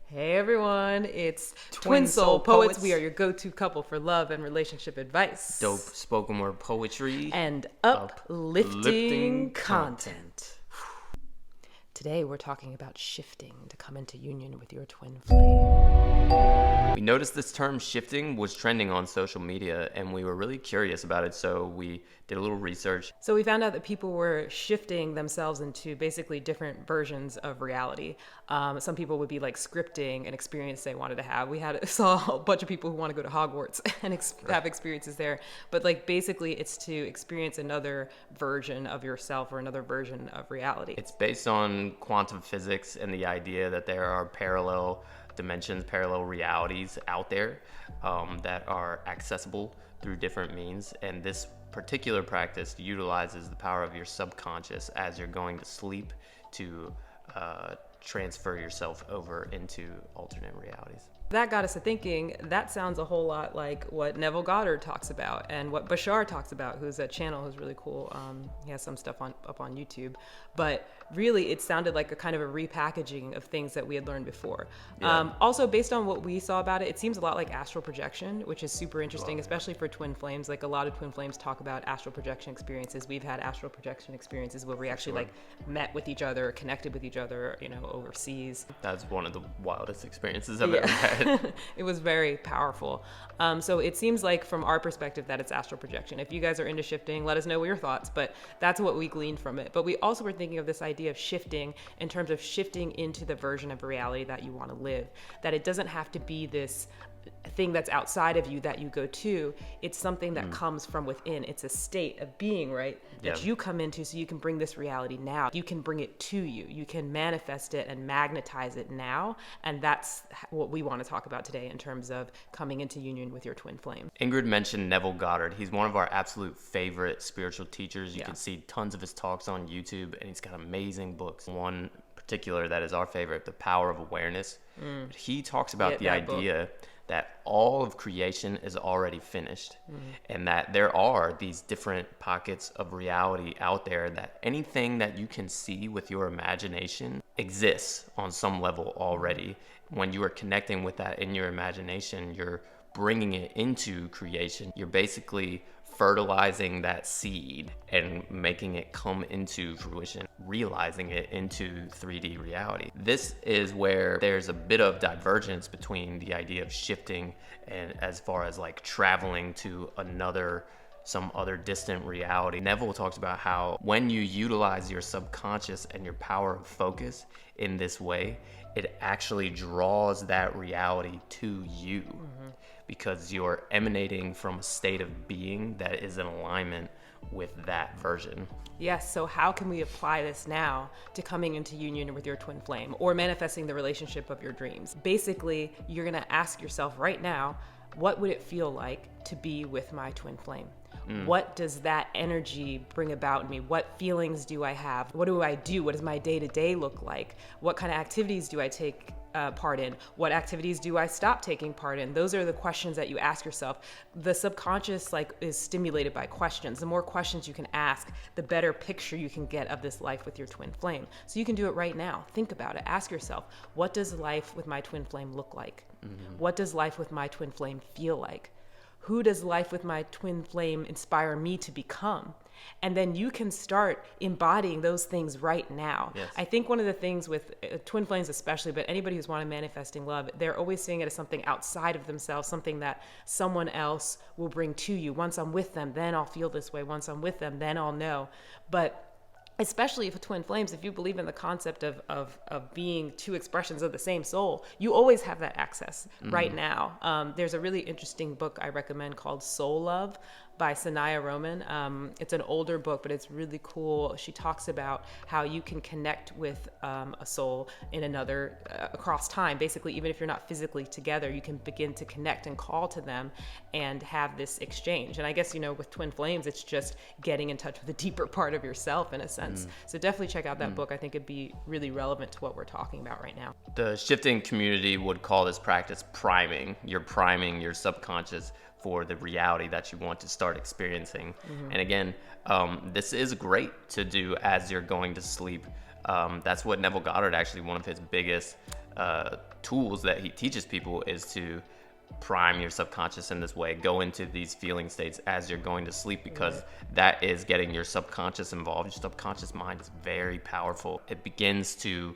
Hey everyone, it's Twin Twin Soul Soul Poets. Poets. We are your go-to couple for love and relationship advice. Dope spoken word poetry. And uplifting Uplifting content. Today we're talking about shifting to come into union with your twin flame. We noticed this term shifting was trending on social media and we were really curious about it, so we did a little research. So we found out that people were shifting themselves into basically different versions of reality. Some people would be like scripting an experience they wanted to have. Saw a bunch of people who want to go to Hogwarts and have experiences there. But like basically it's to experience another version of yourself or another version of reality. It's based on quantum physics and the idea that there are parallel dimensions, parallel realities out there that are accessible through different means. And this particular practice utilizes the power of your subconscious as you're going to sleep to transfer yourself over into alternate realities. That got us to thinking, that sounds a whole lot like what Neville Goddard talks about and what Bashar talks about, who's a channel who's really cool. He has some stuff up on YouTube. But really, it sounded like a kind of a repackaging of things that we had learned before. Yeah. Also, based on what we saw about it, it seems a lot like astral projection, which is super interesting, especially for twin flames. Like a lot of twin flames talk about astral projection experiences. We've had astral projection experiences where we actually like met with each other, connected with each other, overseas. That's one of the wildest experiences I've ever had. It was very powerful. So it seems like from our perspective that it's astral projection. If you guys are into shifting, let us know your thoughts, but that's what we gleaned from it. But we also were thinking of this idea of shifting in terms of shifting into the version of reality that you want to live, that it doesn't have to be this thing that's outside of you that you go to. It's something that comes from within. It's a state of being, right? That you come into so you can bring this reality now. You can bring it to you. You can manifest it and magnetize it now. And that's what we want to talk about today in terms of coming into union with your twin flame. Ingrid mentioned Neville Goddard. He's one of our absolute favorite spiritual teachers. You can see tons of his talks on YouTube, and he's got amazing books. One particular that is our favorite, The Power of Awareness. He talks about the idea that all of creation is already finished, and that there are these different pockets of reality out there, that anything that you can see with your imagination exists on some level already. When you are connecting with that in your imagination, you're bringing it into creation. You're basically fertilizing that seed and making it come into fruition, realizing it into 3D reality. This is where there's a bit of divergence between the idea of shifting and as far as like traveling to some other distant reality. Neville talks about how when you utilize your subconscious and your power of focus in this way, it actually draws that reality to you, because you're emanating from a state of being that is in alignment with that version. Yes, so how can we apply this now to coming into union with your twin flame or manifesting the relationship of your dreams? Basically, you're gonna ask yourself right now, what would it feel like to be with my twin flame? What does that energy bring about in me? What feelings do I have? What do I do? What does my day-to-day look like? What kind of activities do I take part in? What activities do I stop taking part in? Those are the questions that you ask yourself. The subconscious is stimulated by questions. The more questions you can ask, the better picture you can get of this life with your twin flame. So you can do it right now. Think about it. Ask yourself, what does life with my twin flame look like? What does life with my twin flame feel like? Who does life with my twin flame inspire me to become? And then you can start embodying those things right now. Yes. I think one of the things with twin flames especially, but anybody who's wanting manifesting love, they're always seeing it as something outside of themselves, something that someone else will bring to you. Once I'm with them, then I'll feel this way. Once I'm with them, then I'll know. But especially if twin flames, if you believe in the concept of being two expressions of the same soul, you always have that access right now. There's a really interesting book I recommend called Soul Love by Sanaya Roman. It's an older book, but it's really cool. She talks about how you can connect with a soul in another across time. Basically, even if you're not physically together, you can begin to connect and call to them and have this exchange. And I guess, with twin flames, it's just getting in touch with a deeper part of yourself in a sense. So definitely check out that book. I think it'd be really relevant to what we're talking about right now. The shifting community would call this practice priming. You're priming your subconscious for the reality that you want to start experiencing. And again, this is great to do as you're going to sleep. That's what Neville Goddard, actually one of his biggest tools that he teaches people is to prime your subconscious in this way, go into these feeling states as you're going to sleep, because that is getting your subconscious involved. Your subconscious mind is very powerful. It begins to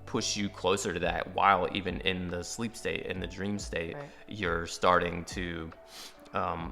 push you closer to that while even in the sleep state, in the dream state, you're starting to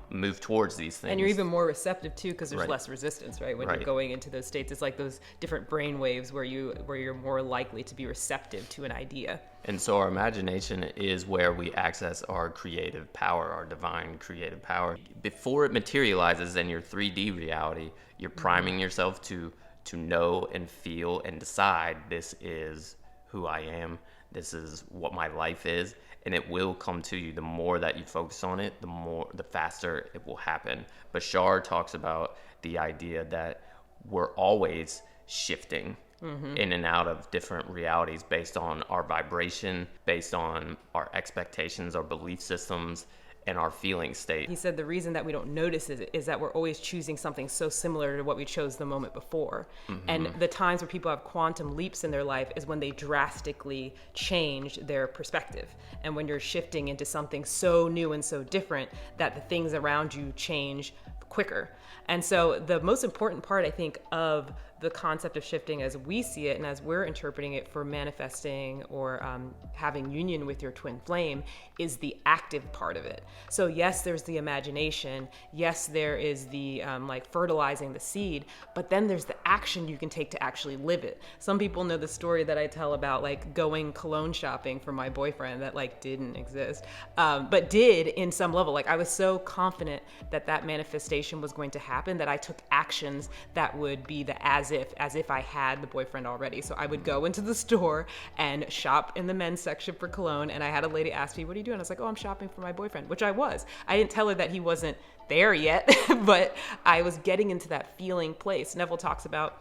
move towards these things. And you're even more receptive too, because there's less resistance, right? When you're going into those states, it's like those different brain waves where you're more likely to be receptive to an idea. And so our imagination is where we access our creative power, our divine creative power. Before it materializes in your 3D reality, you're priming yourself to know and feel and decide, this is who I am, this is what my life is, and it will come to you. The more that you focus on it, the faster it will happen. Bashar talks about the idea that we're always shifting in and out of different realities based on our vibration, based on our expectations, our belief systems, and our feeling state. He said the reason that we don't notice it is that we're always choosing something so similar to what we chose the moment before. And the times where people have quantum leaps in their life is when they drastically change their perspective. And when you're shifting into something so new and so different that the things around you change quicker. And so the most important part, I think, of the concept of shifting as we see it and as we're interpreting it for manifesting or having union with your twin flame is the active part of it. So yes, there's the imagination. Yes, there is the like fertilizing the seed, but then there's the action you can take to actually live it. Some people know the story that I tell about like going cologne shopping for my boyfriend that like didn't exist, but did in some level. Like I was so confident that that manifestation was going to happen that I took actions that would be the as if I had the boyfriend already. So I would go into the store and shop in the men's section for cologne, and I had a lady ask me, "What are you doing?" I was like, "Oh, I'm shopping for my boyfriend," which I was. I didn't tell her that he wasn't there yet, but I was getting into that feeling place. Neville talks about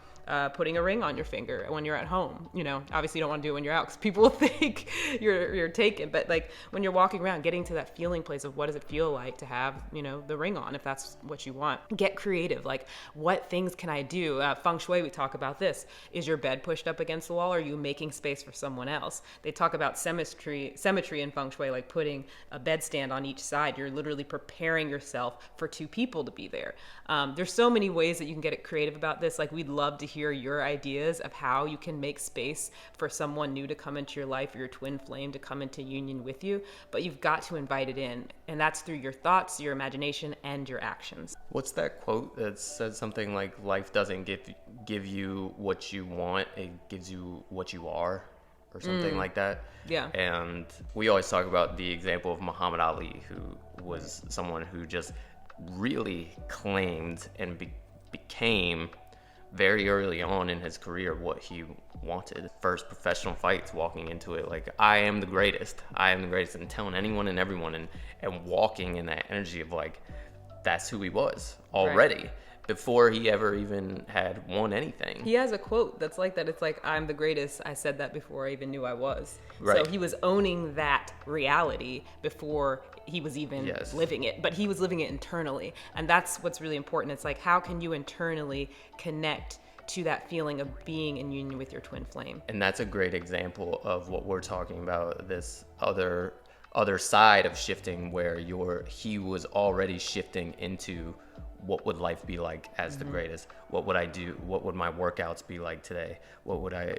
putting a ring on your finger when you're at home. You know, obviously you don't want to do it when you're out because people will think you're taken. But like when you're walking around, getting to that feeling place of what does it feel like to have, you know, the ring on, if that's what you want. Get creative. Like what things can I do? Feng Shui, we talk about this. Is your bed pushed up against the wall? Or are you making space for someone else? They talk about symmetry in Feng Shui, like putting a bedstand on each side. You're literally preparing yourself for two people to be there. There's so many ways that you can get it creative about this. Like we'd love to hear your ideas of how you can make space for someone new to come into your life, or your twin flame to come into union with you, but you've got to invite it in, and that's through your thoughts, your imagination, and your actions. What's that quote that says something like, life doesn't give you what you want, it gives you what you are, or something like that? Yeah. And we always talk about the example of Muhammad Ali, who was someone who just really claimed and became very early on in his career what he wanted. First professional fights, walking into it like, I am the greatest, and telling anyone and everyone, and walking in that energy of like, that's who he was already, before he ever even had won anything. He has a quote that's like that. It's like, I'm the greatest. I said that before I even knew I was. Right. So he was owning that reality before he was even living it, but he was living it internally. And that's what's really important. It's like, how can you internally connect to that feeling of being in union with your twin flame? And that's a great example of what we're talking about, this other side of shifting, where he was already shifting into what would life be like as the greatest? What would I do? What would my workouts be like today? What would I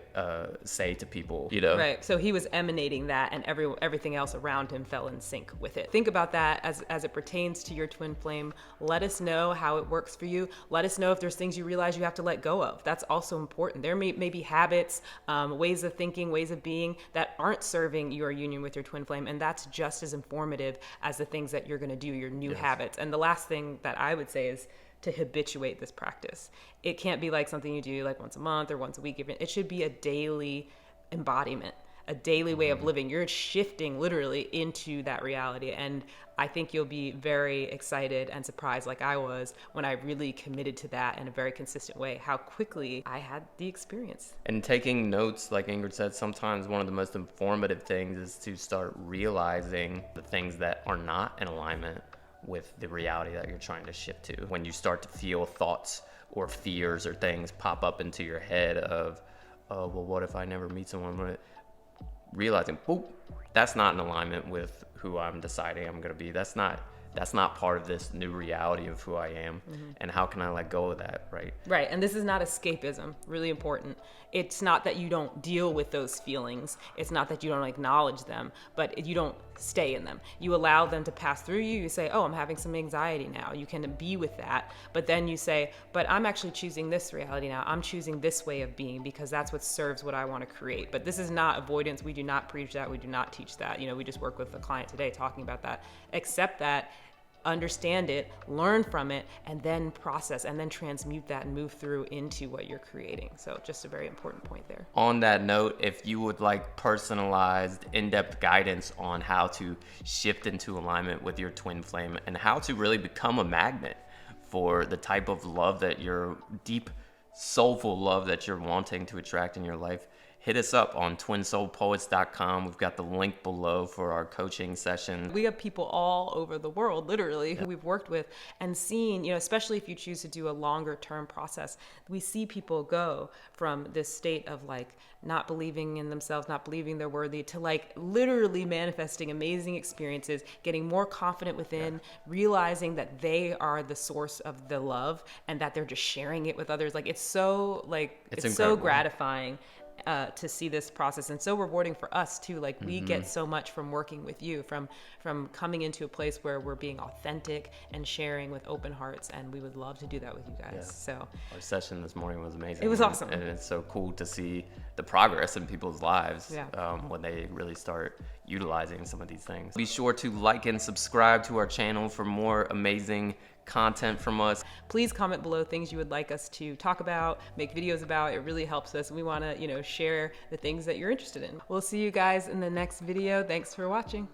say to people? You know? Right. So he was emanating that, and everything else around him fell in sync with it. Think about that as it pertains to your twin flame. Let us know how it works for you. Let us know if there's things you realize you have to let go of. That's also important. There may be habits, ways of thinking, ways of being that aren't serving your union with your twin flame, and that's just as informative as the things that you're going to do, your new habits. And the last thing that I would say is to habituate this practice. It can't be like something you do like once a month or once a week. It should be a daily embodiment, a daily way of living. You're shifting literally into that reality. And I think you'll be very excited and surprised, like I was, when I really committed to that in a very consistent way, how quickly I had the experience. And taking notes, like Ingrid said, sometimes one of the most informative things is to start realizing the things that are not in alignment with the reality that you're trying to shift to. When you start to feel thoughts or fears or things pop up into your head of, oh, well, what if I never meet someone? realizing, boop, that's not in alignment with who I'm deciding I'm going to be. That's not part of this new reality of who I am. And how can I let go of that, right? Right. And this is not escapism, really important. It's not that you don't deal with those feelings. It's not that you don't acknowledge them, but you don't stay in them. You allow them to pass through you. You say, oh, I'm having some anxiety now. You can be with that. But then you say, but I'm actually choosing this reality now. I'm choosing this way of being because that's what serves what I want to create. But this is not avoidance. We do not preach that. We do not teach that. You know, we just work with a client today talking about that. Accept that, understand it, learn from it, and then process and then transmute that and move through into what you're creating. So just a very important point there. On that note, if you would like personalized, in-depth guidance on how to shift into alignment with your twin flame and how to really become a magnet for the type of love that you're deep, soulful love that you're wanting to attract in your life, hit us up on twinsoulpoets.com. We've got the link below for our coaching session. We have people all over the world, literally, who we've worked with and seen, you know, especially if you choose to do a longer term process, we see people go from this state of like not believing in themselves, not believing they're worthy, to like literally manifesting amazing experiences, getting more confident within, realizing that they are the source of the love and that they're just sharing it with others. Like it's so so gratifying. To see this process, and so rewarding for us too. Like we get so much from working with you, from coming into a place where we're being authentic and sharing with open hearts, and we would love to do that with you guys. Yeah. So our session this morning was amazing. It was awesome, and it's so cool to see the progress in people's lives Yeah. when they really start utilizing some of these things. Be sure to like and subscribe to our channel for more amazing content from us. Please comment below things you would like us to talk about, make videos about. It really helps us. We want to, share the things that you're interested in. We'll see you guys in the next video. Thanks for watching.